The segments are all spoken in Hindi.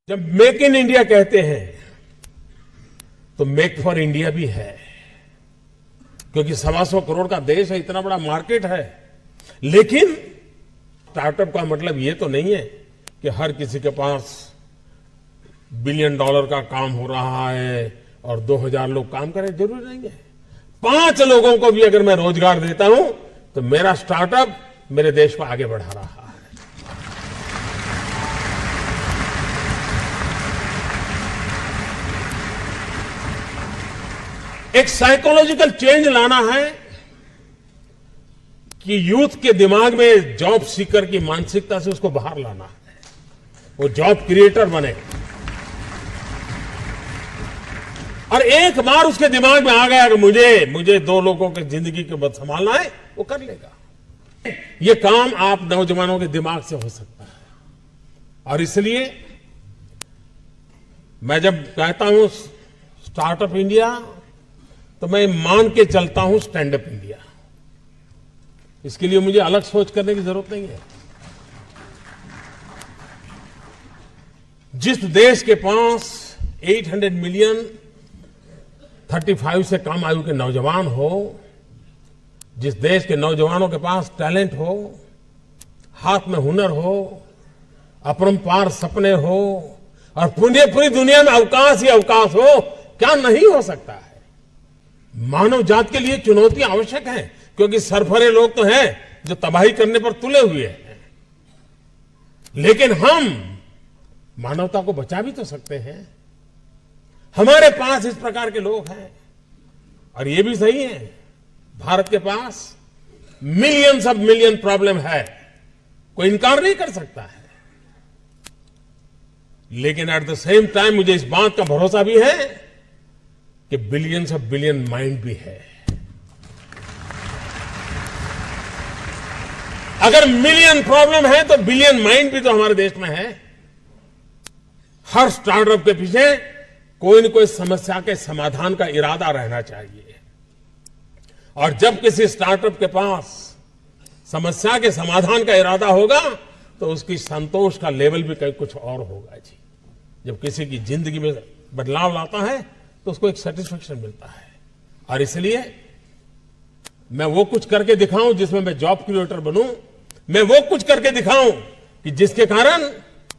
जब मेक इन इंडिया कहते हैं तो मेक फॉर इंडिया भी है, क्योंकि 125 करोड़ का देश है, इतना बड़ा मार्केट है। लेकिन स्टार्टअप का मतलब ये तो नहीं है कि हर किसी के पास $1 बिलियन का काम हो रहा है और 2000 लोग काम करें, जरूरी नहीं है। 5 लोगों को भी अगर मैं रोजगार देता हूं तो मेरा स्टार्टअप मेरे देश को आगे बढ़ा रहा है। एक साइकोलॉजिकल चेंज लाना है कि यूथ के दिमाग में जॉब सीकर की मानसिकता से उसको बाहर लाना है, वो जॉब क्रिएटर बने। और एक बार उसके दिमाग में आ गया कि मुझे 2 लोगों की जिंदगी के बाद संभालना है, वो कर लेगा। ये काम आप नौजवानों के दिमाग से हो सकता है। और इसलिए मैं जब कहता हूं स्टार्टअप इंडिया, तो मैं मान के चलता हूं स्टैंड अप इंडिया। इसके लिए मुझे अलग सोच करने की जरूरत नहीं है। जिस देश के पास 800 मिलियन 35 से कम आयु के नौजवान हो, जिस देश के नौजवानों के पास टैलेंट हो, हाथ में हुनर हो, अपरंपार सपने हो और पूरी दुनिया में अवकाश ही अवकाश हो, क्या नहीं हो सकता है। मानव जात के लिए चुनौती आवश्यक है, क्योंकि सरफरे लोग तो हैं जो तबाही करने पर तुले हुए हैं, लेकिन हम मानवता को बचा भी तो सकते हैं। हमारे पास इस प्रकार के लोग हैं। और ये भी सही है, भारत के पास मिलियन प्रॉब्लम है, कोई इनकार नहीं कर सकता है। लेकिन एट द सेम टाइम मुझे इस बात का भरोसा भी है कि बिलियन माइंड भी है। अगर मिलियन प्रॉब्लम है तो बिलियन माइंड भी तो हमारे देश में है। हर स्टार्टअप के पीछे कोई न कोई समस्या के समाधान का इरादा रहना चाहिए। और जब किसी स्टार्टअप के पास समस्या के समाधान का इरादा होगा तो उसकी संतोष का लेवल भी कहीं कुछ और होगा जी। जब किसी की जिंदगी में बदलाव लाता है तो उसको एक सेटिस्फेक्शन मिलता है। और इसलिए मैं वो कुछ करके दिखाऊं जिसमें मैं जॉब क्रिएटर बनूं, मैं वो कुछ करके दिखाऊं कि जिसके कारण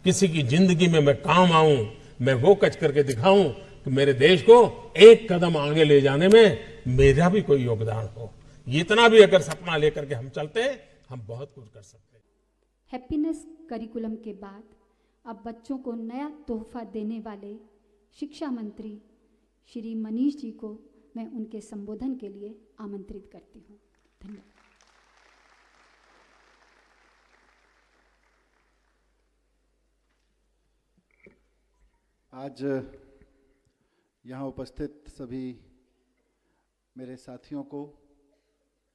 किसी की जिंदगी में मैं काम आऊं, मैं वो कुछ करके दिखाऊं कि मेरे देश को एक कदम आगे ले जाने में मेरा भी कोई योगदान हो। इतना भी अगर सपना लेकर के हम चलते हैं, हम बहुत कुछ कर सकते हैं। हैप्पीनेस करिकुलम के बाद अब बच्चों को नया तोहफा देने वाले शिक्षा मंत्री श्री मनीष जी को मैं उनके संबोधन के लिए आमंत्रित करती हूँ। धन्यवाद। आज यहाँ उपस्थित सभी मेरे साथियों को,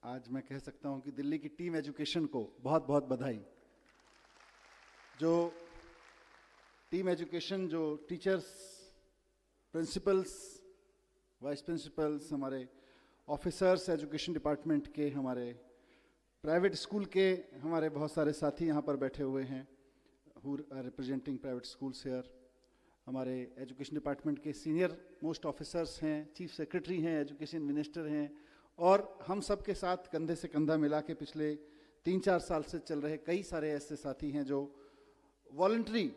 आज मैं कह सकता हूँ कि दिल्ली की टीम एजुकेशन को बहुत बहुत बधाई। जो टीम एजुकेशन, जो टीचर्स, प्रिंसिपल्स, वाइस प्रिंसिपल्स, हमारे ऑफिसर्स एजुकेशन डिपार्टमेंट के, हमारे प्राइवेट स्कूल के हमारे बहुत सारे साथी यहाँ पर बैठे हुए हैं, who are representing private schools here. हमारे एजुकेशन डिपार्टमेंट के सीनियर मोस्ट ऑफिसर्स हैं, चीफ सेक्रेटरी हैं, एजुकेशन मिनिस्टर हैं, और हम सब के साथ कंधे से कंधा मिला के पिछले 3-4 साल से चल रहे कई सारे ऐसे साथी हैं जो वॉलंटरी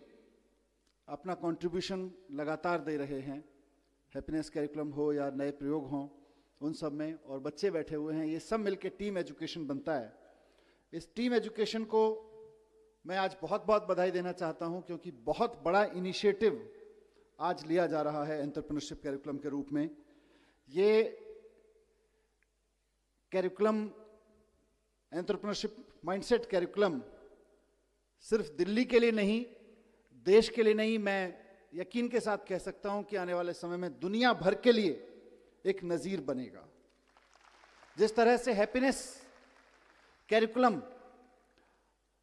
अपना कंट्रीब्यूशन लगातार दे रहे हैं। हैप्पीनेस करिकुलम हो या नए प्रयोग हों, उन सब में, और बच्चे बैठे हुए हैं, ये सब मिलके टीम एजुकेशन बनता है। इस टीम एजुकेशन को मैं आज बहुत बहुत बधाई देना चाहता हूं, क्योंकि बहुत बड़ा इनिशिएटिव आज लिया जा रहा है एंटरप्रेन्योरशिप करिकुलम के रूप में। ये करिकुलम, एंटरप्रेन्योरशिप माइंडसेट करिकुलम सिर्फ दिल्ली के लिए नहीं, देश के लिए नहीं, मैं यकीन के साथ कह सकता हूं कि आने वाले समय में दुनिया भर के लिए एक नजीर बनेगा। जिस तरह से हैप्पीनेस करिकुलम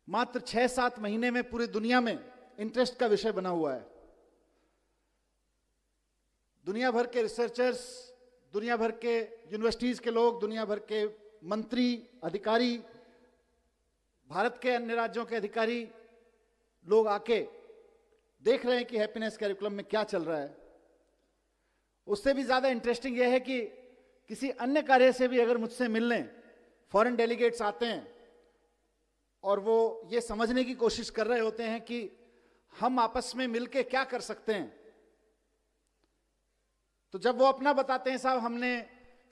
मात्र 6-7 महीने में पूरी दुनिया में इंटरेस्ट का विषय बना हुआ है। दुनिया भर के रिसर्चर्स, दुनिया भर के यूनिवर्सिटीज के लोग, दुनिया भर के मंत्री, अधिकारी, भारत के अन्य राज्यों के अधिकारी लोग आके देख रहे हैं कि हैप्पीनेस कैरिकुलम में क्या चल रहा है। उससे भी ज्यादा इंटरेस्टिंग यह है कि किसी अन्य कार्य से भी अगर मुझसे मिलने फॉरेन डेलीगेट्स आते हैं और वो ये समझने की कोशिश कर रहे होते हैं कि हम आपस में मिलके क्या कर सकते हैं, तो जब वो अपना बताते हैं, साहब हमने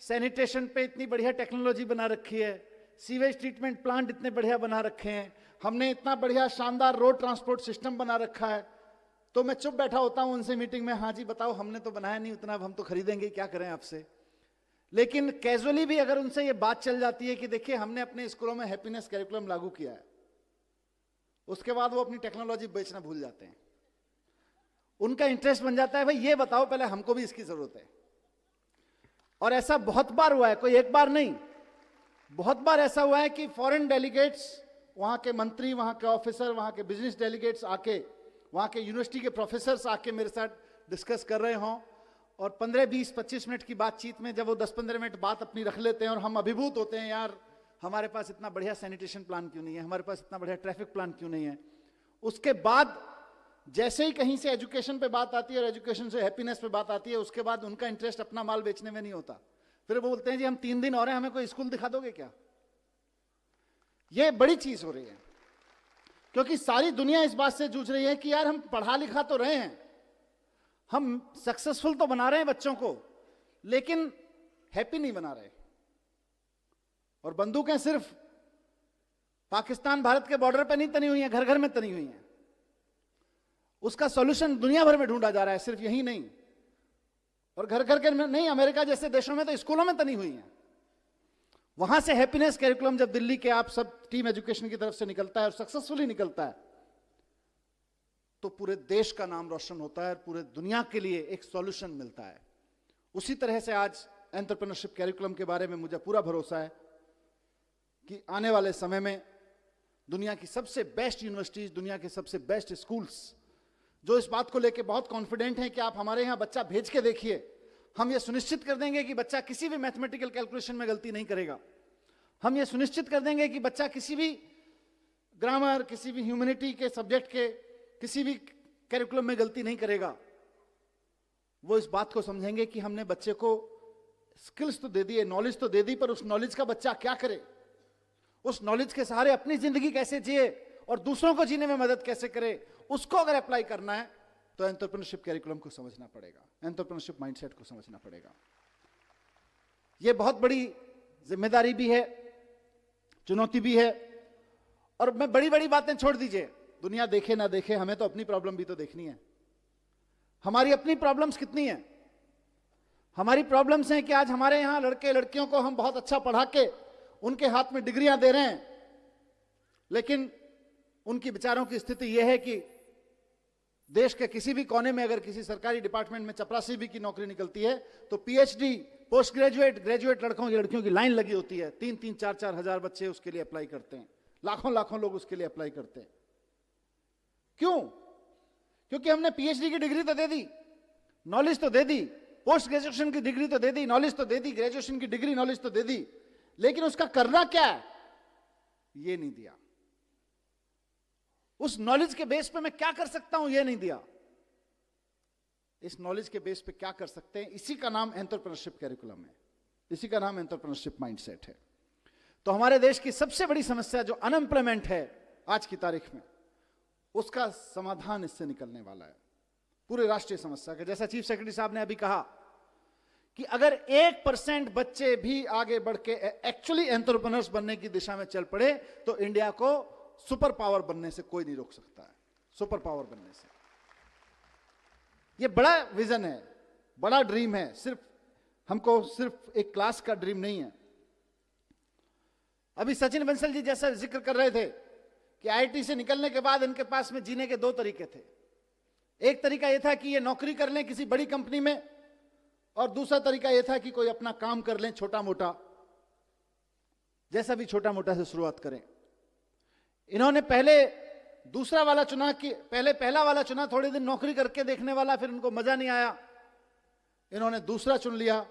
सैनिटेशन पे इतनी बढ़िया टेक्नोलॉजी बना रखी है, सीवेज ट्रीटमेंट प्लांट इतने बढ़िया बना रखे हैं, हमने इतना बढ़िया शानदार रोड ट्रांसपोर्ट सिस्टम बना रखा है, तो मैं चुप बैठा होता हूं उनसे मीटिंग में, हाँ जी बताओ, हमने तो बनाया नहीं उतना, अब हम तो खरीदेंगे, क्या करें आपसे। लेकिन कैजुअली भी अगर उनसे ये बात चल जाती है कि देखिए हमने अपने स्कूलों में हैप्पीनेस कैरिकुलम लागू किया है, उसके बाद वो अपनी टेक्नोलॉजी बेचना भूल जाते हैं। उनका इंटरेस्ट बन जाता है, भाई ये बताओ पहले, हमको भी इसकी जरूरत है। और ऐसा बहुत बार हुआ है, कोई एक बार नहीं, बहुत बार ऐसा हुआ है कि फॉरेन डेलीगेट्स, वहां के मंत्री, वहां के ऑफिसर, वहां के बिजनेस डेलीगेट्स आके, वहां के यूनिवर्सिटी के प्रोफेसर्स आके मेरे साथ डिस्कस कर रहे हों, और 15, 20, 25 मिनट की बातचीत में जब वो 10-15 मिनट बात अपनी रख लेते हैं और हम अभिभूत होते हैं, यार हमारे पास इतना बढ़िया सैनिटेशन प्लान क्यों नहीं है, हमारे पास इतना बढ़िया ट्रैफिक प्लान क्यों नहीं है। उसके बाद जैसे ही कहीं से एजुकेशन पे बात आती है और एजुकेशन से हैप्पीनेस पे बात आती है, उसके बाद उनका इंटरेस्ट अपना माल बेचने में नहीं होता। फिर वो बोलते हैं जी हम 3 दिन और हैं, हमें कोई स्कूल दिखा दोगे क्या। ये बड़ी चीज हो रही है, क्योंकि सारी दुनिया इस बात से जूझ रही है कि यार हम पढ़ा लिखा तो रहे हैं, हम सक्सेसफुल तो बना रहे हैं बच्चों को, लेकिन हैप्पी नहीं बना रहे। और बंदूकें सिर्फ पाकिस्तान भारत के बॉर्डर पर नहीं तनी हुई हैं, घर घर में तनी हुई हैं। उसका सॉल्यूशन दुनिया भर में ढूंढा जा रहा है, सिर्फ यही नहीं, और घर घर के नहीं, अमेरिका जैसे देशों में तो स्कूलों में तनी हुई हैं। वहां से हैप्पीनेस कैरिकुलम जब दिल्ली के आप सब टीम एजुकेशन की तरफ से निकलता है और सक्सेसफुली निकलता है, तो पूरे देश का नाम रोशन होता है और पूरे दुनिया के लिए एक सॉल्यूशन मिलता है। उसी तरह से आज एंटरप्रेन्योरशिप कैरिकुलम के बारे में मुझे पूरा भरोसा है कि आने वाले समय में दुनिया की सबसे बेस्ट यूनिवर्सिटीज, दुनिया के सबसे बेस्ट स्कूल्स, जो इस बात को लेकर बहुत कॉन्फिडेंट हैं कि आप हमारे यहां बच्चा भेज के देखिए, हम ये सुनिश्चित कर देंगे कि बच्चा किसी भी मैथमेटिकल कैलकुलेशन में गलती नहीं करेगा, हम ये सुनिश्चित कर देंगे कि बच्चा किसी भी ग्रामर, किसी भी ह्यूमैनिटी के सब्जेक्ट के किसी भी कैरिकुलम में गलती नहीं करेगा। वो इस बात को समझेंगे कि हमने बच्चे को स्किल्स तो दे दिए, नॉलेज तो दे दी, पर उस नॉलेज का बच्चा क्या करे, उस नॉलेज के सहारे अपनी जिंदगी कैसे जिए और दूसरों को जीने में मदद कैसे करे, उसको अगर अप्लाई करना है तो एंटरप्रेन्योरशिप कैरिकुलम को समझना पड़ेगा, एंटरप्रेन्योरशिप माइंडसेट को समझना पड़ेगा। यह बहुत बड़ी जिम्मेदारी भी है, चुनौती भी है। और मैं बड़ी बड़ी बातें छोड़ दीजिए, दुनिया देखे ना देखे, हमें तो अपनी प्रॉब्लम भी तो देखनी है। हमारी अपनी प्रॉब्लम्स कितनी हैं? हमारी प्रॉब्लम्स हैं कि आज हमारे यहां लड़के लड़कियों को हम बहुत अच्छा पढ़ा के उनके हाथ में डिग्रियां दे रहे हैं, लेकिन उनकी विचारों की स्थिति यह है कि देश के किसी भी कोने में अगर किसी सरकारी डिपार्टमेंट में चपरासी भी की नौकरी निकलती है तो पीएचडी, पोस्ट ग्रेजुएट, ग्रेजुएट लड़कों की लड़कियों की लाइन लगी होती है। 3-3, 4-4 हजार बच्चे उसके लिए अप्लाई करते हैं, लाखों लाखों लोग उसके लिए अप्लाई करते हैं। क्यों? क्योंकि हमने पीएचडी की डिग्री तो दे दी, नॉलेज तो दे दी, पोस्ट ग्रेजुएशन की डिग्री तो दे दी, नॉलेज तो दे दी, ग्रेजुएशन की डिग्री, नॉलेज तो दे दी, लेकिन उसका करना क्या है ये नहीं दिया। उस नॉलेज के बेस पे मैं क्या कर सकता हूं ये नहीं दिया। इस नॉलेज के बेस पे क्या कर सकते हैं, इसी का नाम एंटरप्रेन्योरशिप कैरिकुलम है, इसी का नाम एंटरप्रेन्योरशिप माइंडसेट है। तो हमारे देश की सबसे बड़ी समस्या जो अनएम्प्लॉयमेंट है आज की तारीख में, उसका समाधान इससे निकलने वाला है, पूरे राष्ट्रीय समस्या का। जैसा चीफ सेक्रेटरी साहब ने अभी कहा कि अगर 1% बच्चे भी आगे बढ़ के एक्चुअली एंटरप्रेन्योर्स बनने की दिशा में चल पड़े तो इंडिया को सुपर पावर बनने से कोई नहीं रोक सकता है, सुपर पावर बनने से। यह बड़ा विजन है, बड़ा ड्रीम है, सिर्फ एक क्लास का ड्रीम नहीं है। अभी सचिन बंसल जी जैसा जिक्र कर रहे थे कि आईआईटी से निकलने के बाद इनके पास में जीने के 2 तरीके थे। एक तरीका यह था कि ये नौकरी कर लें किसी बड़ी कंपनी में, और दूसरा तरीका यह था कि कोई अपना काम कर लें छोटा मोटा, जैसा भी छोटा मोटा से शुरुआत करें। इन्होंने पहले दूसरा वाला चुना कि पहला वाला चुना, थोड़े दिन नौकरी करके देखने वाला, फिर उनको मजा नहीं आया, इन्होंने दूसरा चुन लिया।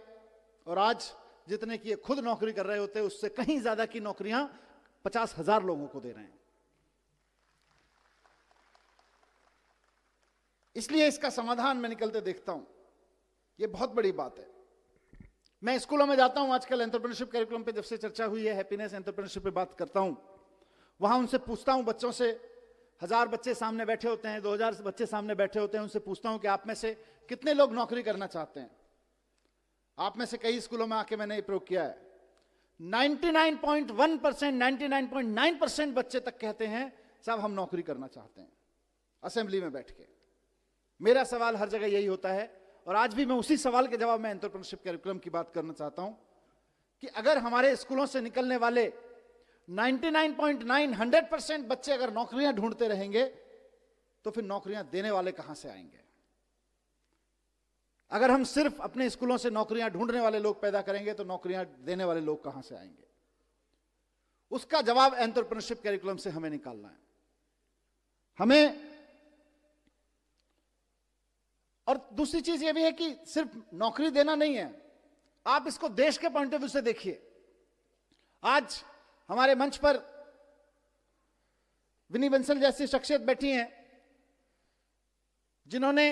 और आज जितने की ये खुद नौकरी कर रहे होते हैं उससे कहीं ज्यादा की नौकरियां 50,000 लोगों को दे रहे हैं। इसलिए इसका समाधान मैं निकलते देखता हूं। यह बहुत बड़ी बात है। मैं स्कूलों में जाता हूं, आजकल एंटरप्रेन्योरशिप कैरिकुलम पे जब से चर्चा हुई है, हैप्पीनेस एंटरप्रेन्योरशिप पे बात करता हूं, वहां उनसे पूछता हूं, बच्चों से, 1000 बच्चे सामने बैठे होते हैं, 2000 बच्चे सामने बैठे होते हैं, उनसे पूछता हूं कि आप में से कितने लोग नौकरी करना चाहते हैं। आप में से कई स्कूलों में आके मैंने ये प्रयोग किया है, 99.1%, 99.9% बच्चे तक कहते हैं साहब हम नौकरी करना चाहते हैं, असेंबली में बैठ के। मेरा सवाल हर जगह यही होता है, और आज भी मैं उसी सवाल के जवाब में एंटरप्रेन्योरशिप कैरिकुलम की बात करना चाहता हूं कि अगर हमारे स्कूलों से निकलने वाले 99.9, 100% बच्चे अगर नौकरियां ढूंढते रहेंगे तो फिर नौकरियां देने वाले कहां से आएंगे? अगर हम सिर्फ अपने स्कूलों से नौकरियां ढूंढने वाले लोग पैदा करेंगे तो नौकरियां देने वाले लोग कहां से आएंगे? उसका जवाब एंटरप्रेन्योरशिप कैरिकुलम से हमें निकालना है। हमें, और दूसरी चीज यह भी है कि सिर्फ नौकरी देना नहीं है, आप इसको देश के पॉइंट ऑफ व्यू से देखिए। आज हमारे मंच पर विनी बंसल जैसी शख्सियत बैठी हैं जिन्होंने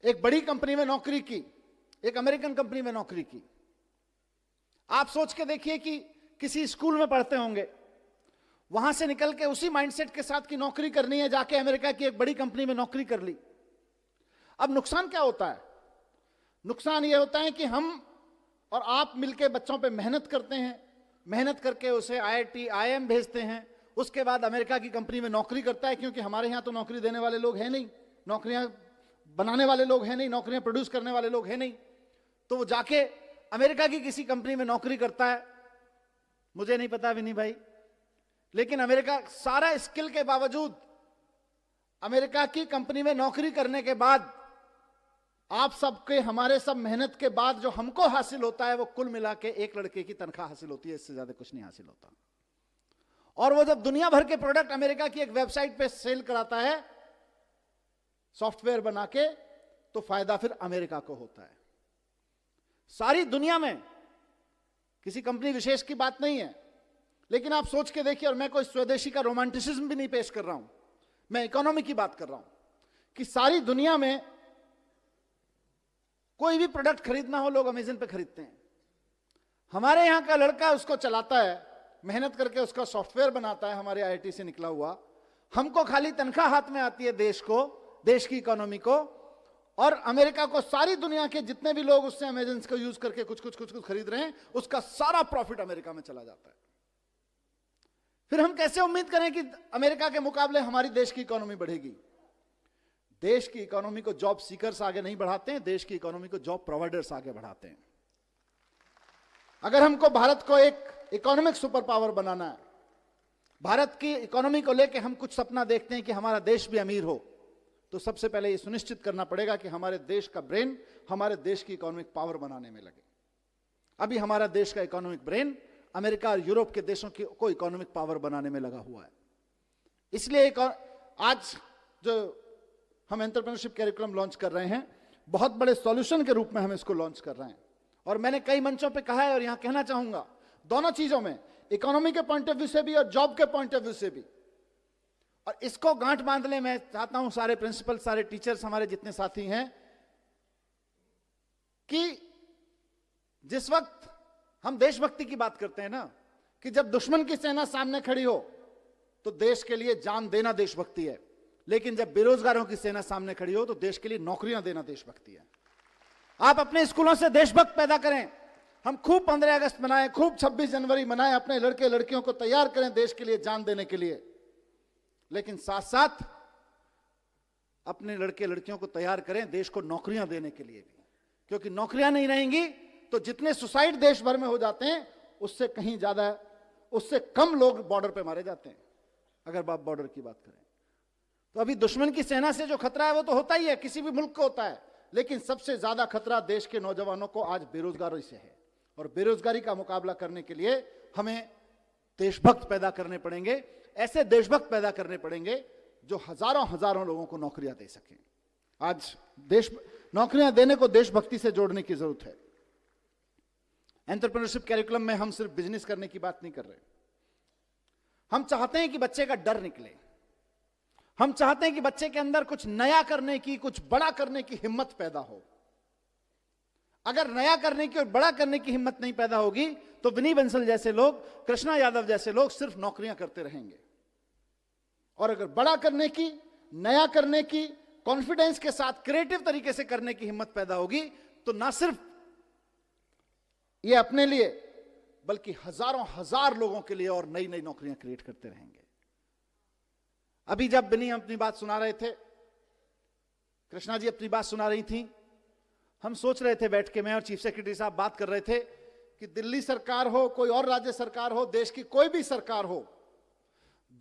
एक बड़ी कंपनी में नौकरी की, एक अमेरिकन कंपनी में नौकरी की। आप सोच के देखिए कि किसी स्कूल में पढ़ते होंगे, वहां से निकल के उसी माइंडसेट के साथ की नौकरी करनी है, जाके अमेरिका की एक बड़ी कंपनी में नौकरी कर ली। अब नुकसान क्या होता है? नुकसान यह होता है कि हम और आप मिलके बच्चों पे मेहनत करते हैं, मेहनत करके उसे IIT, IIM भेजते हैं, उसके बाद अमेरिका की कंपनी में नौकरी करता है, क्योंकि हमारे यहां तो नौकरी देने वाले लोग हैं नहीं, नौकरियां बनाने वाले लोग हैं नहीं, नौकरियां प्रोड्यूस करने वाले लोग हैं नहीं, तो वो जाके अमेरिका की किसी कंपनी में नौकरी करता है। मुझे नहीं पता विनी भाई, लेकिन अमेरिका सारा स्किल के बावजूद अमेरिका की कंपनी में नौकरी करने के बाद आप सबके, हमारे सब मेहनत के बाद जो हमको हासिल होता है वो कुल मिला के एक लड़के की तनख्वाह हासिल होती है, इससे ज्यादा कुछ नहीं हासिल होता। और वो जब दुनिया भर के प्रोडक्ट अमेरिका की एक वेबसाइट पे सेल कराता है सॉफ्टवेयर बना के, तो फायदा फिर अमेरिका को होता है। सारी दुनिया में किसी कंपनी विशेष की बात नहीं है, लेकिन आप सोच के देखिए, और मैं कोई स्वदेशी का रोमांटिसिज्म भी नहीं पेश कर रहा हूं, मैं इकोनॉमी की बात कर रहा हूं कि सारी दुनिया में कोई भी प्रोडक्ट खरीदना हो, लोग अमेज़न पे खरीदते हैं। हमारे यहां का लड़का उसको चलाता है, मेहनत करके उसका सॉफ्टवेयर बनाता है, हमारे IIT से निकला हुआ। हमको खाली तनख्वाह हाथ में आती है देश को, देश की इकोनॉमी को, और अमेरिका को सारी दुनिया के जितने भी लोग उससे अमेज़न को यूज करके कुछ कुछ खरीद रहे हैं, उसका सारा प्रॉफिट अमेरिका में चला जाता है। फिर हम कैसे उम्मीद करें कि अमेरिका के मुकाबले हमारी देश की इकोनॉमी बढ़ेगी? देश की इकोनॉमी को जॉब सीकर्स आगे नहीं बढ़ाते हैं, देश की इकोनॉमी को जॉब प्रोवाइडर्स आगे बढ़ाते हैं। अगर हमको भारत को एक इकोनॉमिक सुपर पावर बनाना है, भारत की इकोनॉमी को लेकर हम कुछ सपना देखते हैं कि हमारा देश भी अमीर हो, तो सबसे पहले यह सुनिश्चित करना पड़ेगा कि हमारे देश का ब्रेन हमारे देश की इकोनॉमिक पावर बनाने में लगे। अभी हमारा देश का इकोनॉमिक ब्रेन अमेरिका और यूरोप के देशों की को इकोनॉमिक पावर बनाने में लगा हुआ है। इसलिए आज जो हम एंटरप्रेन्योरशिप कैरिकुलम लॉन्च कर रहे हैं, बहुत बड़े सॉल्यूशन के रूप में हम इसको लॉन्च कर रहे हैं। और मैंने कई मंचों पे कहा है और यहां कहना चाहूंगा, दोनों चीजों में, इकोनॉमी के पॉइंट ऑफ व्यू से भी और जॉब के पॉइंट ऑफ व्यू से भी। और इसको गांठ बांधने में चाहता हूं सारे प्रिंसिपल, सारे टीचर्स, हमारे जितने साथी हैं, कि जिस वक्त हम देशभक्ति की बात करते हैं ना, कि जब दुश्मन की सेना सामने खड़ी हो तो देश के लिए जान देना देशभक्ति है, लेकिन जब बेरोजगारों की सेना सामने खड़ी हो तो देश के लिए नौकरियां देना देशभक्ति है। आप अपने स्कूलों से देशभक्त पैदा करें, हम खूब 15 अगस्त मनाएं, खूब 26 जनवरी मनाएं, अपने लड़के लड़कियों को तैयार करें देश के लिए जान देने के लिए, लेकिन साथ साथ अपने लड़के लड़कियों को तैयार करें देश को नौकरियां देने के लिए भी, क्योंकि नौकरियां नहीं रहेंगी तो जितने सुसाइड देश भर में हो जाते हैं उससे कहीं ज्यादा, उससे कम लोग बॉर्डर पे मारे जाते हैं। अगर आप बॉर्डर की बात करें तो अभी दुश्मन की सेना से जो खतरा है वो तो होता ही है, किसी भी मुल्क को होता है, लेकिन सबसे ज्यादा खतरा देश के नौजवानों को आज बेरोजगारी से है। और बेरोजगारी का मुकाबला करने के लिए हमें देशभक्त पैदा करने पड़ेंगे, ऐसे देशभक्त पैदा करने पड़ेंगे जो हजारों हजारों लोगों को नौकरियां दे सकें। आज देश नौकरियां देने को देशभक्ति से जोड़ने की जरूरत है। एंटरप्रेन्योरशिप कैरिकुलम में हम सिर्फ बिजनेस करने की बात नहीं कर रहे, हम चाहते हैं कि बच्चे का डर निकले, हम चाहते हैं कि बच्चे के अंदर कुछ नया करने की, कुछ बड़ा करने की हिम्मत पैदा हो। अगर नया करने की और बड़ा करने की हिम्मत नहीं पैदा होगी तो विनी बंसल जैसे लोग, कृष्णा यादव जैसे लोग सिर्फ नौकरियां करते रहेंगे। और अगर बड़ा करने की, नया करने की, कॉन्फिडेंस के साथ क्रिएटिव तरीके से करने की हिम्मत पैदा होगी तो ना सिर्फ ये अपने लिए बल्कि हजारों हजार लोगों के लिए और नई नई नौकरियां क्रिएट करते रहेंगे। अभी जब विनी अपनी बात सुना रहे थे, कृष्णा जी अपनी बात सुना रही थी, हम सोच रहे थे बैठ के, मैं और चीफ सेक्रेटरी साहब बात कर रहे थे कि दिल्ली सरकार हो, कोई और राज्य सरकार हो, देश की कोई भी सरकार हो,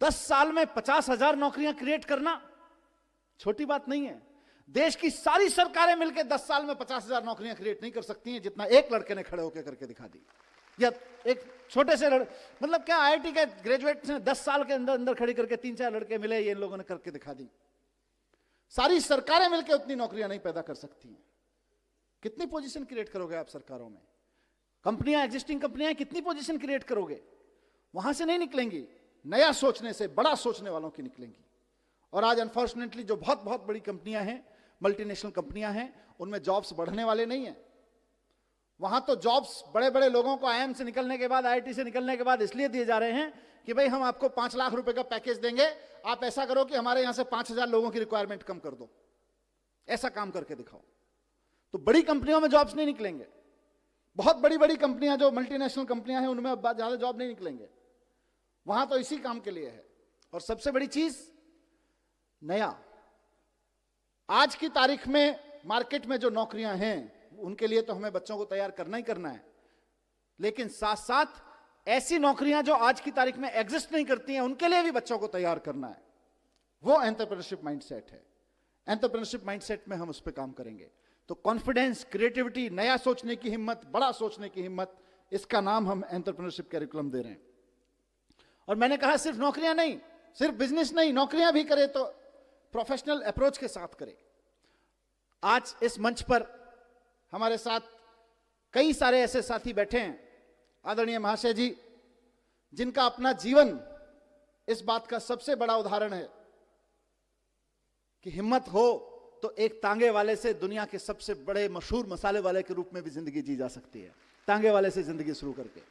10 साल में 50,000 नौकरियां क्रिएट करना छोटी बात नहीं है। देश की सारी सरकारें मिलकर 10 साल में 50,000 नौकरियां क्रिएट नहीं कर सकती हैं, जितना एक लड़के ने खड़े होकर करके दिखा दी। या एक छोटे से मतलब क्या, आईआईटी के ग्रेजुएट ने 10 साल के अंदर अंदर खड़ी करके 3-4 लड़के मिले, ये इन लोगों ने करके दिखा दी। सारी सरकारें मिलकर उतनी नौकरियां नहीं पैदा कर सकती हैं। कितनी पोजीशन क्रिएट करोगे आप सरकारों में? कंपनियां, एग्जिस्टिंग कंपनियां कितनी पोजीशन क्रिएट करोगे? वहां से नहीं निकलेंगी, नया सोचने से, बड़ा सोचने वालों की निकलेंगी। और आज अनफॉर्चुनेटली जो बहुत बहुत बड़ी कंपनियां हैं, मल्टीनेशनल कंपनियां हैं, उनमें जॉब्स बढ़ने वाले नहीं हैं। वहां तो जॉब्स बड़े बड़े लोगों को आईआईएम से निकलने के बाद, आईआईटी से निकलने के बाद इसलिए दिए जा रहे हैं कि भाई हम आपको 5 लाख रुपए का पैकेज देंगे, आप ऐसा करो कि हमारे यहां से 5,000 लोगों की रिक्वायरमेंट कम कर दो, ऐसा काम करके दिखाओ। तो बड़ी कंपनियों में जॉब्स नहीं निकलेंगे। बहुत बड़ी बड़ी कंपनियां जो मल्टीनेशनल कंपनियां हैं, उनमें अब ज्यादा जॉब नहीं निकलेंगे। वहां तो इसी काम के लिए है। और सबसे बड़ी चीज, नया। आज की तारीख में मार्केट में जो नौकरियां हैं, उनके लिए तो हमें बच्चों को तैयार करना ही करना है, लेकिन साथ साथ ऐसी नौकरियां जो आज की तारीख में एग्जिस्ट नहीं करती हैं, उनके लिए भी बच्चों को तैयार करना है। वो एंटरप्रेन्योरशिप माइंडसेट है। एंटरप्रेन्योरशिप माइंडसेट में हम उस पर काम करेंगे। तो कॉन्फिडेंस, क्रिएटिविटी, नया सोचने की हिम्मत, बड़ा सोचने की हिम्मत, इसका नाम हम एंटरप्रेन्योरशिप कैरिकुलम दे रहे हैं। और मैंने कहा सिर्फ नौकरियां नहीं, सिर्फ बिजनेस नहीं, नौकरियां भी करे तो प्रोफेशनल अप्रोच के साथ करे। आज इस मंच पर हमारे साथ कई सारे ऐसे साथी बैठे हैं, आदरणीय महाशय जी, जिनका अपना जीवन इस बात का सबसे बड़ा उदाहरण है कि हिम्मत हो तो एक तांगे वाले से दुनिया के सबसे बड़े मशहूर मसाले वाले के रूप में भी जिंदगी जी जा सकती है। तांगे वाले से जिंदगी शुरू करके,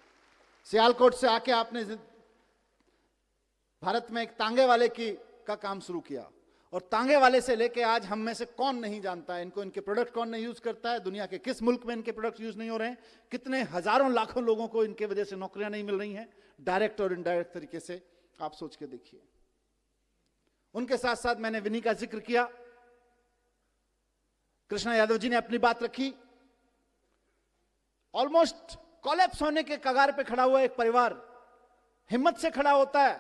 सियालकोट से आके आपने भारत में एक तांगे वाले का काम शुरू किया। और तांगे वाले से लेके आज हम में से कौन नहीं जानता है इनको, इनके प्रोडक्ट कौन नहीं यूज करता है, दुनिया के किस मुल्क में इनके प्रोडक्ट यूज नहीं हो रहे हैं, कितने हजारों लाखों लोगों को इनके वजह से नौकरियां नहीं मिल रही हैं, डायरेक्ट और इनडायरेक्ट तरीके से। आप सोच के देखिए। उनके साथ साथ मैंने विनी का जिक्र किया, कृष्णा यादव जी ने अपनी बात रखी। ऑलमोस्ट कोलैप्स होने के कगार पे खड़ा हुआ एक परिवार हिम्मत से खड़ा होता है,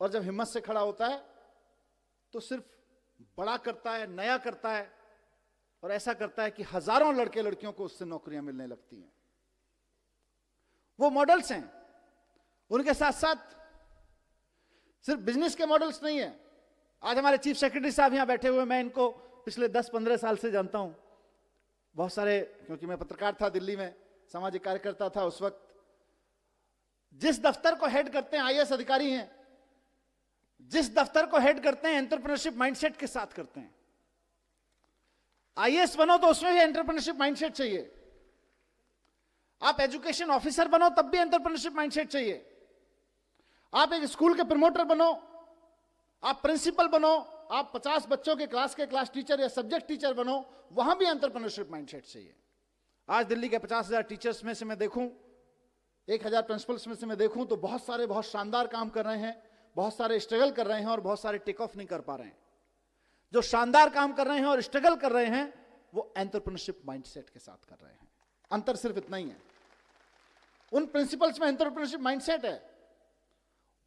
और जब हिम्मत से खड़ा होता है तो सिर्फ बड़ा करता है, नया करता है, और ऐसा करता है कि हजारों लड़के लड़कियों को उससे नौकरियां मिलने लगती हैं। वो मॉडल्स हैं। उनके साथ साथ सिर्फ बिजनेस के मॉडल्स नहीं है। आज हमारे चीफ सेक्रेटरी साहब यहां बैठे हुए, मैं इनको पिछले 10-15 साल से जानता हूं। बहुत सारे, क्योंकि मैं पत्रकार था दिल्ली में, सामाजिक कार्यकर्ता था उस वक्त। जिस दफ्तर को हेड करते हैं, आईएएस अधिकारी हैं, जिस दफ्तर को हेड करते हैं एंटरप्रेन्योरशिप माइंडसेट के साथ करते हैं। आईएएस बनो तो उसमें भी एंटरप्रेन्योरशिप माइंडसेट चाहिए। आप एजुकेशन ऑफिसर बनो तब भी एंटरप्रेन्योरशिप माइंडसेट चाहिए। आप एक स्कूल के प्रमोटर बनो, आप प्रिंसिपल बनो, आप 50 बच्चों के क्लास टीचर या सब्जेक्ट टीचर बनो, वहां भी एंटरप्रेन्योरशिप माइंडसेट चाहिए। आज दिल्ली के 50,000 टीचर्स में से मैं देखूं, 1,000 प्रिंसिपल्स में से मैं देखूं तो बहुत सारे बहुत शानदार काम कर रहे हैं, बहुत सारे स्ट्रगल कर रहे हैं और बहुत सारे टेक ऑफ नहीं कर पा रहे हैं। जो शानदार काम कर रहे हैं और स्ट्रगल कर रहे हैं वो एंटरप्रेन्योरशिप माइंडसेट के साथ कर रहे हैं। अंतर सिर्फ इतना ही है। उन प्रिंसिपल्स में एंटरप्रेन्योरशिप माइंडसेट है,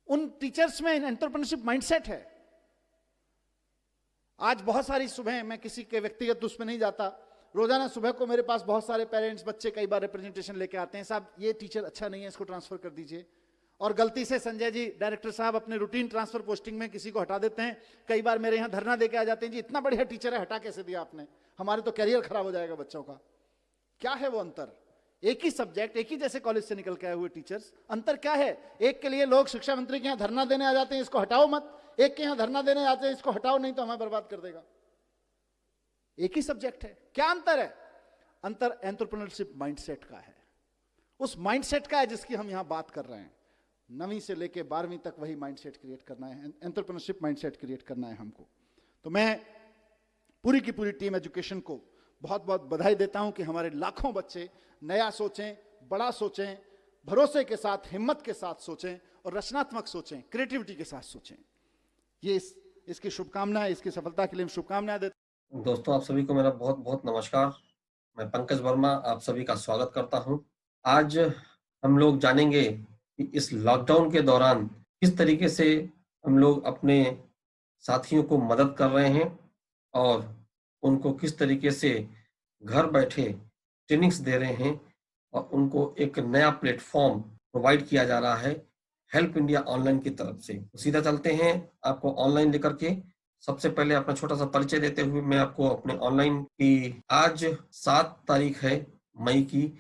उन टीचर्स में एंटरप्रेन्योरशिप माइंडसेट है। आज बहुत सारी सुबह, मैं किसी के व्यक्तिगत उसमें नहीं जाता, रोजाना सुबह को मेरे पास बहुत सारे पेरेंट्स, बच्चे कई बार रिप्रेजेंटेशन लेके आते हैं, साहब ये टीचर अच्छा नहीं है, इसको ट्रांसफर कर दीजिए। और गलती से संजय जी डायरेक्टर साहब अपने रूटीन ट्रांसफर पोस्टिंग में किसी को हटा देते हैं। कई बार मेरे यहाँ धरना देके आ जाते हैं, जी इतना बढ़िया टीचर है, हटा कैसे दिया आपने, हमारे तो कैरियर खराब हो जाएगा बच्चों का। क्या है वो अंतर? एक ही सब्जेक्ट, एक ही जैसे कॉलेज से निकल के आए हुए टीचर्स, अंतर क्या है? एक के लिए लोग शिक्षा मंत्री के यहाँ धरना देने आ जाते हैं, इसको हटाओ मत। एक के यहां धरना देने आते हैं, इसको हटाओ नहीं तो हमें बर्बाद कर देगा। एक ही सब्जेक्ट है, क्या अंतर है? अंतर एंटरप्रेन्योरशिप माइंडसेट का है, उस माइंडसेट का है जिसकी हम यहां बात कर रहे हैं। 9वीं से लेके 12वीं तक वही माइंडसेट क्रिएट करना है, एंटरप्रेन्योरशिप माइंडसेट क्रिएट करना है हमको। तो मैं पूरी की पूरी टीम एजुकेशन को बहुत बहुत बधाई देता हूं कि हमारे लाखों बच्चे नया सोचें, बड़ा सोचें, भरोसे के साथ, हिम्मत के साथ सोचें और रचनात्मक सोचें, क्रिएटिविटी के साथ सोचें। ये इसकी शुभकामनाएं, इसकी सफलता के लिए शुभकामनाएं देता हूं। दोस्तों, आप सभी को मेरा बहुत बहुत नमस्कार। मैं पंकज वर्मा आप सभी का स्वागत करता हूं। आज हम लोग जानेंगे कि इस लॉकडाउन के दौरान किस तरीके से हम लोग अपने साथियों को मदद कर रहे हैं और उनको किस तरीके से घर बैठे ट्रेनिंग्स दे रहे हैं और उनको एक नया प्लेटफॉर्म प्रोवाइड किया जा रहा है हेल्प इंडिया ऑनलाइन की तरफ से। सीधा चलते हैं आपको ऑनलाइन लेकर के। सबसे पहले अपना छोटा सा परिचय देते हुए मैं आपको अपने ऑनलाइन की, आज 7 तारीख है मई की,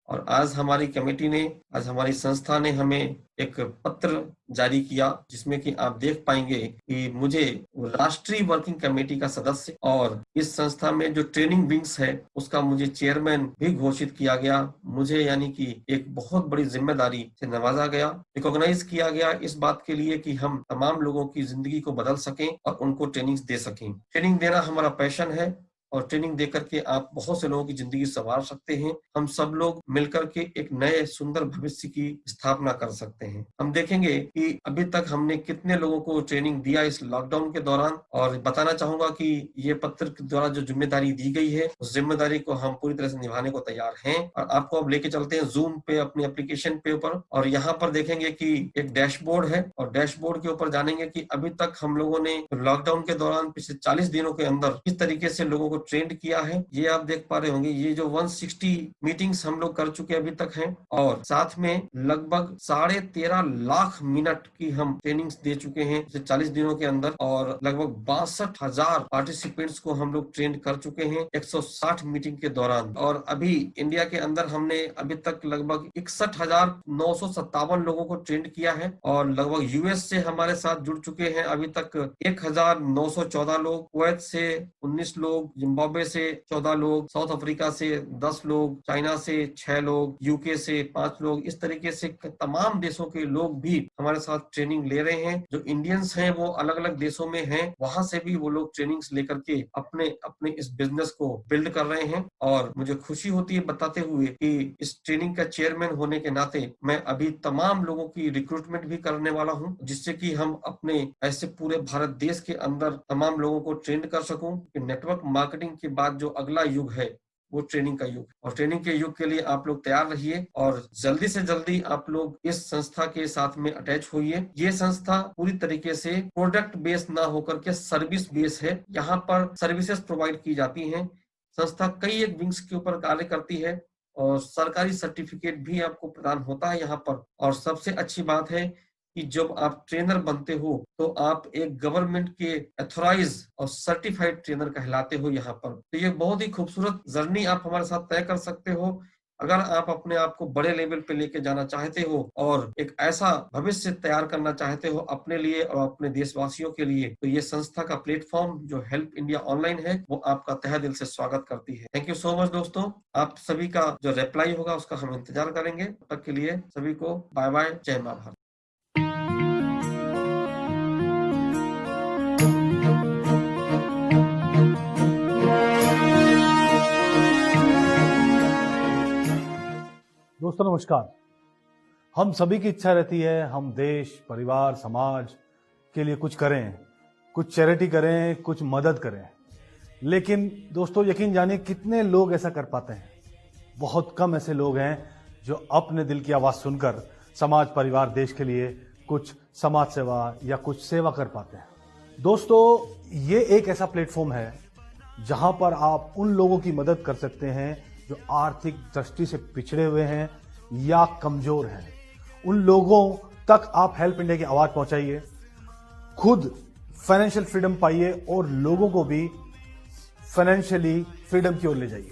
और आज हमारी कमेटी ने, आज हमारी संस्था ने हमें एक पत्र जारी किया जिसमें कि आप देख पाएंगे कि मुझे राष्ट्रीय वर्किंग कमेटी का सदस्य और इस संस्था में जो ट्रेनिंग विंग्स है उसका मुझे चेयरमैन भी घोषित किया गया। मुझे यानी कि एक बहुत बड़ी जिम्मेदारी से नवाजा गया, रिकॉग्नाइज किया गया इस बात के लिए कि हम तमाम लोगों की जिंदगी को बदल सकें और उनको ट्रेनिंग दे सकें। ट्रेनिंग देना हमारा पैशन है और ट्रेनिंग देकर के आप बहुत से लोगों की जिंदगी संवार सकते हैं। हम सब लोग मिलकर के एक नए सुंदर भविष्य की स्थापना कर सकते हैं। हम देखेंगे कि अभी तक हमने कितने लोगों को ट्रेनिंग दिया इस लॉकडाउन के दौरान, और बताना चाहूंगा कि ये पत्र के द्वारा जो जिम्मेदारी दी गई है उस जिम्मेदारी को हम पूरी तरह से निभाने को तैयार हैं। और आपको अब लेके चलते हैं जूम पे, अपनी एप्लीकेशन पे ऊपर, और यहाँ पर देखेंगे कि एक डैशबोर्ड है और डैशबोर्ड के ऊपर जानेंगे कि अभी तक हम लोगों ने लॉकडाउन के दौरान पिछले 40 दिनों के अंदर किस तरीके से लोगों को ट्रेंड किया है। ये आप देख पा रहे होंगे, ये जो 160 मीटिंग्स हम लोग कर चुके अभी तक हैं, और साथ में लगभग 13.5 लाख मिनट की हम ट्रेनिंग्स दे चुके हैं 40 दिनों के अंदर, और लगभग 62,000 पार्टिसिपेंट्स को हम लोग ट्रेंड कर चुके हैं 160 मीटिंग के दौरान। और अभी इंडिया के अंदर हमने अभी तक लगभग 61,957 लोगों को ट्रेंड किया है, और लगभग यूएस से हमारे साथ जुड़ चुके हैं अभी तक 1,914 लोग, कुवैत से 19 लोग, जिम्बाब्वे से 14 लोग, साउथ अफ्रीका से 10 लोग, चाइना से 6 लोग, यूके से 5 लोग। इस तरीके से तमाम देशों के लोग भी हमारे साथ ट्रेनिंग ले रहे हैं। जो इंडियंस हैं वो अलग अलग देशों में हैं, वहां से भी वो लोग ट्रेनिंग्स लेकर के अपने अपने इस बिजनेस को बिल्ड कर रहे हैं। और मुझे खुशी होती है बताते हुए कि इस ट्रेनिंग का चेयरमैन होने के नाते मैं अभी तमाम लोगों की रिक्रूटमेंट भी करने वाला हूं, जिससे कि हम अपने ऐसे पूरे भारत देश के अंदर तमाम लोगों को ट्रेंड कर सकूं। नेटवर्क मार्केटिंग के बाद जो अगला युग है वो ट्रेनिंग का युग, और ट्रेनिंग के युग के लिए आप लोग तैयार रहिए और जल्दी से जल्दी आप लोग इस संस्था के साथ में अटैच होइए। ये संस्था पूरी तरीके से प्रोडक्ट बेस्ड ना होकर के सर्विस बेस्ड है। यहाँ पर सर्विसेज प्रोवाइड की जाती हैं। संस्था कई एक विंग्स के ऊपर कार्य करती है और सरकारी सर्टिफिकेट भी आपको प्रदान होता है यहाँ पर। और सबसे अच्छी बात है कि जब आप ट्रेनर बनते हो तो आप एक गवर्नमेंट के एथोराइज और सर्टिफाइड ट्रेनर कहलाते हो यहाँ पर। तो ये बहुत ही खूबसूरत जर्नी आप हमारे साथ तय कर सकते हो अगर आप अपने आप को बड़े लेवल पे लेके जाना चाहते हो और एक ऐसा भविष्य तैयार करना चाहते हो अपने लिए और अपने देशवासियों के लिए। तो ये संस्था का प्लेटफॉर्म जो हेल्प इंडिया ऑनलाइन है वो आपका तहे दिल से स्वागत करती है। थैंक यू सो मच दोस्तों। आप सभी का जो रिप्लाई होगा उसका हम इंतजार करेंगे। तब तक के लिए सभी को बाय बाय। जय मां भारत। दोस्तों नमस्कार। हम सभी की इच्छा रहती है हम देश, परिवार, समाज के लिए कुछ करें, कुछ चैरिटी करें, कुछ मदद करें। लेकिन दोस्तों यकीन जानिए कितने लोग ऐसा कर पाते हैं। बहुत कम ऐसे लोग हैं जो अपने दिल की आवाज सुनकर समाज, परिवार, देश के लिए कुछ समाज सेवा या कुछ सेवा कर पाते हैं। दोस्तों ये एक ऐसा प्लेटफॉर्म है जहां पर आप उन लोगों की मदद कर सकते हैं जो आर्थिक दृष्टि से पिछड़े हुए हैं या कमजोर हैं। उन लोगों तक आप हेल्प इंडिया की आवाज पहुंचाइए, खुद फाइनेंशियल फ्रीडम पाइए और लोगों को भी फाइनेंशियली फ्रीडम की ओर ले जाइए।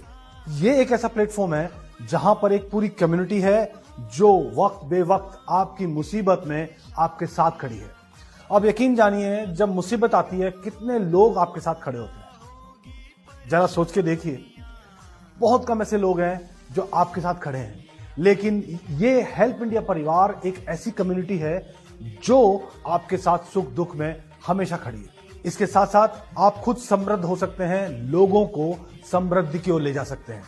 ये एक ऐसा प्लेटफॉर्म है जहां पर एक पूरी कम्युनिटी है जो वक्त बे वक्त आपकी मुसीबत में आपके साथ खड़ी है। अब यकीन जानिए जब मुसीबत आती है कितने लोग आपके साथ खड़े होते हैं। जरा सोच के देखिए, बहुत कम ऐसे लोग हैं जो आपके साथ खड़े हैं, लेकिन ये हेल्प इंडिया परिवार एक ऐसी कम्युनिटी है जो आपके साथ सुख दुख में हमेशा खड़ी है। इसके साथ साथ आप खुद समृद्ध हो सकते हैं, लोगों को समृद्धि की ओर ले जा सकते हैं।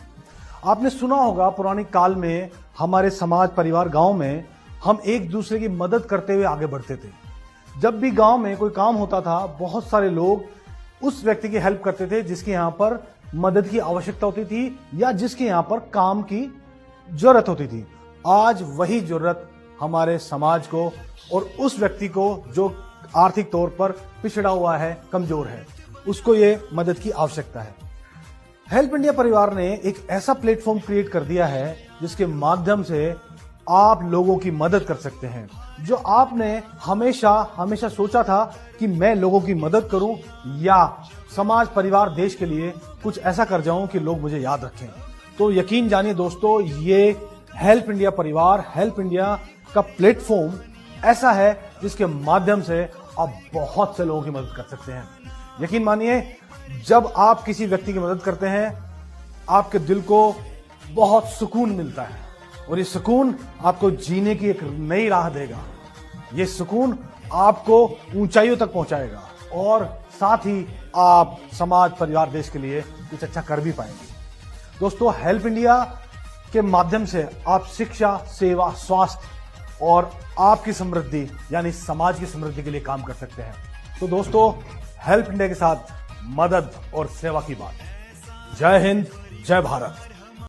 आपने सुना होगा पुराने काल में हमारे समाज, परिवार, गांव में हम एक दूसरे की मदद करते हुए आगे बढ़ते थे। जब भी गांव में कोई काम होता था, बहुत सारे लोग उस व्यक्ति की हेल्प करते थे जिसके यहां पर मदद की आवश्यकता होती थी या जिसके यहां पर काम की जरूरत होती थी। आज वही जरूरत हमारे समाज को और उस व्यक्ति को जो आर्थिक तौर पर पिछड़ा हुआ है, कमजोर है, उसको ये मदद की आवश्यकता है। हेल्प इंडिया परिवार ने एक ऐसा प्लेटफॉर्म क्रिएट कर दिया है जिसके माध्यम से आप लोगों की मदद कर सकते हैं। जो आपने हमेशा सोचा था कि मैं लोगों की मदद करूं या समाज, परिवार, देश के लिए कुछ ऐसा कर जाऊं कि लोग मुझे याद रखें, तो यकीन जानिए दोस्तों, ये हेल्प इंडिया परिवार, हेल्प इंडिया का प्लेटफॉर्म ऐसा है जिसके माध्यम से आप बहुत से लोगों की मदद कर सकते हैं। यकीन मानिए, जब आप किसी व्यक्ति की मदद करते हैं, आपके दिल को बहुत सुकून मिलता है और ये सुकून आपको जीने की एक नई राह देगा। ये सुकून आपको ऊंचाइयों तक पहुंचाएगा और साथ ही आप समाज, परिवार, देश के लिए कुछ अच्छा कर भी पाएंगे। दोस्तों, हेल्प इंडिया के माध्यम से आप शिक्षा, सेवा, स्वास्थ्य और आपकी समृद्धि यानी समाज की समृद्धि के लिए काम कर सकते हैं। तो दोस्तों, हेल्प इंडिया के साथ मदद और सेवा की बात। जय हिंद, जय भारत।